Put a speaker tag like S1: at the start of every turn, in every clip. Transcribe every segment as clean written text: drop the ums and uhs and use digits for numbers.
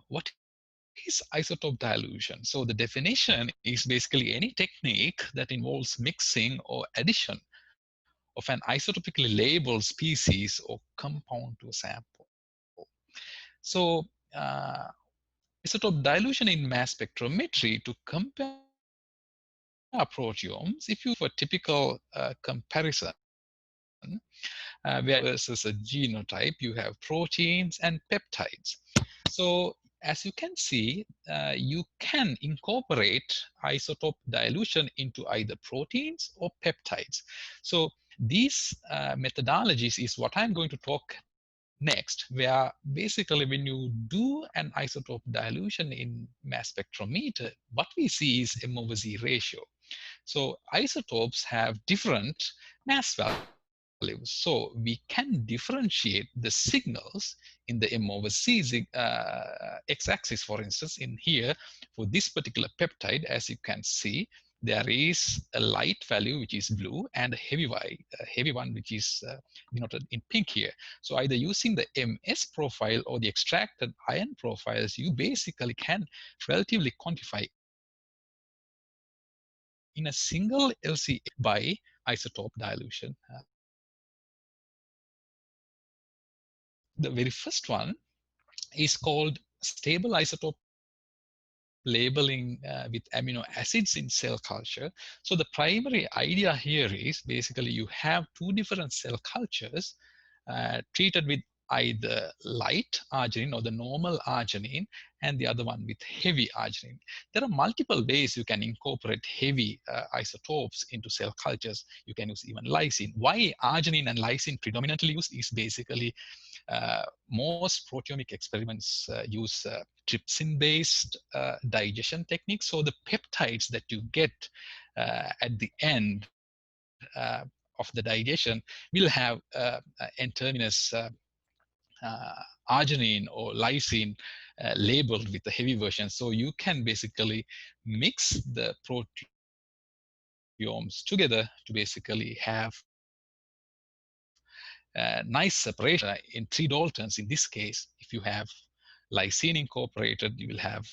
S1: What is isotope dilution? So the definition is basically any technique that involves mixing or addition of an isotopically labeled species or compound to a sample. So isotope dilution in mass spectrometry to compare proteomes, if you use for typical comparison, where versus a genotype, you have proteins and peptides. So as you can see, you can incorporate isotope dilution into either proteins or peptides. So these methodologies is what I'm going to talk next, where basically when you do an isotope dilution in mass spectrometer, what we see is M/Z ratio. So isotopes have different mass values. So we can differentiate the signals in the M/Z x-axis, for instance, in here for this particular peptide. As you can see, there is a light value which is blue and a heavy one which is denoted in pink here. So either using the MS profile or the extracted ion profiles, you basically can relatively quantify in a single LC by isotope dilution. The very first one is called stable isotope labeling with amino acids in cell culture. So the primary idea here is basically you have two different cell cultures treated with either light arginine or the normal arginine, and the other one with heavy arginine. There are multiple ways you can incorporate heavy isotopes into cell cultures. You can use even lysine. Why arginine and lysine predominantly used is basically most proteomic experiments use trypsin-based digestion techniques. So the peptides that you get at the end of the digestion will have N-terminus arginine or lysine labeled with the heavy version. So you can basically mix the proteomes together to basically have nice separation in 3 Daltons. In this case, if you have lysine incorporated, you will have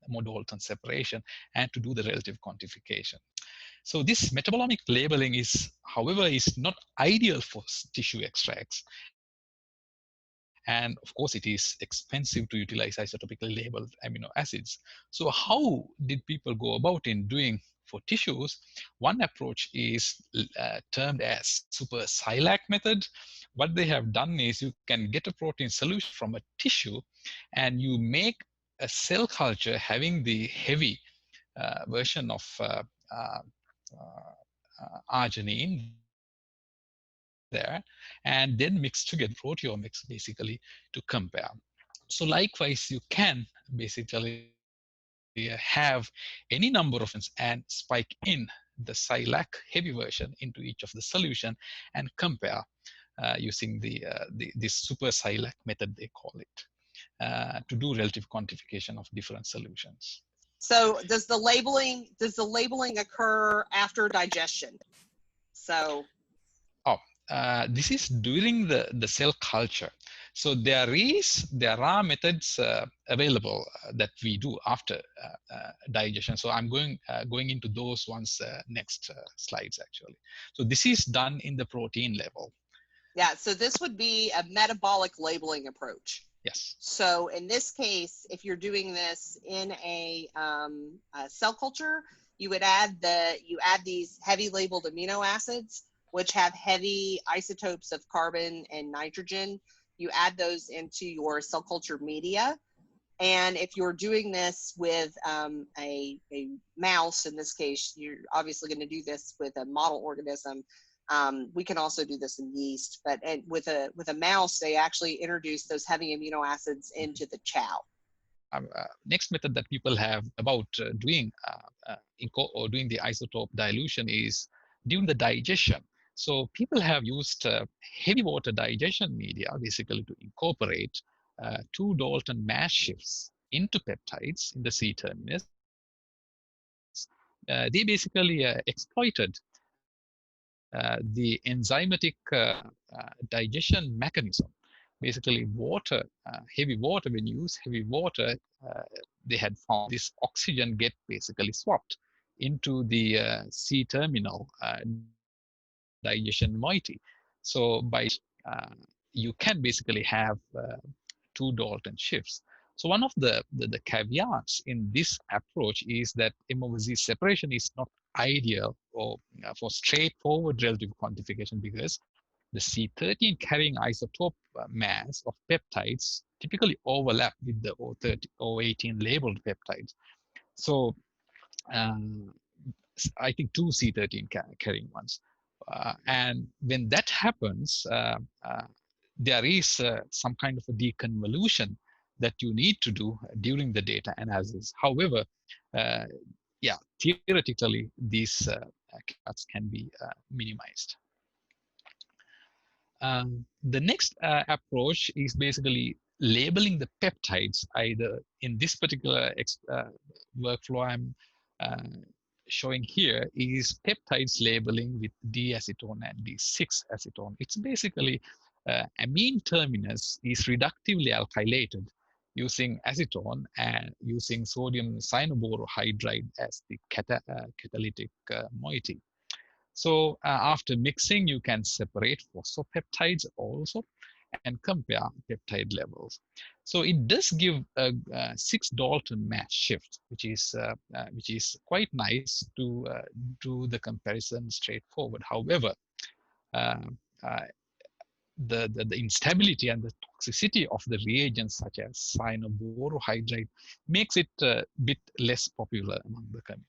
S1: more Dalton separation, and to do the relative quantification. So this metabolomic labeling is, however, is not ideal for tissue extracts. And of course, it is expensive to utilize isotopically labeled amino acids. So how did people go about in doing for tissues? One approach is termed as super Silac method. What they have done is you can get a protein solution from a tissue and you make a cell culture having the heavy version of arginine there, and then mix together proteomics basically to compare. So likewise, you can basically have any number of and spike in the Silac heavy version into each of the solution and compare using this super Silac method, they call it, to do relative quantification of different solutions.
S2: So does the labeling occur after digestion? So
S1: this is during the cell culture. So there are methods available that we do after digestion. So I'm going into those ones next slides actually. So this is done in the protein level.
S2: Yeah, so this would be a metabolic labeling approach.
S1: Yes.
S2: So in this case, if you're doing this in a cell culture, you add these heavy labeled amino acids, which have heavy isotopes of carbon and nitrogen. You add those into your cell culture media. And if you're doing this with a mouse, in this case, you're obviously going to do this with a model organism. We can also do this in yeast, but with a mouse, they actually introduce those heavy amino acids into the chow.
S1: Next method that people have about doing the isotope dilution is during the digestion. So people have used heavy water digestion media basically to incorporate 2 Dalton mass shifts into peptides in the C-terminus. They basically exploited the enzymatic digestion mechanism basically water, heavy water. When you use heavy water, they had found this oxygen get basically swapped into the C-terminal digestion moiety. So by you can basically have two Dalton shifts. So one of the caveats in this approach is that M over Z separation is not ideal or for straightforward relative quantification, because the C13 carrying isotope mass of peptides typically overlap with the O30, O18 labeled peptides. So um, I think two C13 carrying ones. And when that happens, there is some kind of a deconvolution that you need to do during the data analysis. However, uh, yeah, theoretically, these caveats can be minimized. The next approach is basically labeling the peptides, either in this particular workflow I'm showing here is peptides labeling with D-acetone and D6-acetone. It's basically amine terminus is reductively alkylated using acetone and using sodium cyanoborohydride as the catalytic moiety. So after mixing, you can separate phosphopeptides also and compare peptide levels. So it does give a 6 Dalton mass shift, which is quite nice to do the comparison straightforward. However, uh, uh, the instability and the toxicity of the reagents such as cyanoborohydride makes it a bit less popular among the community.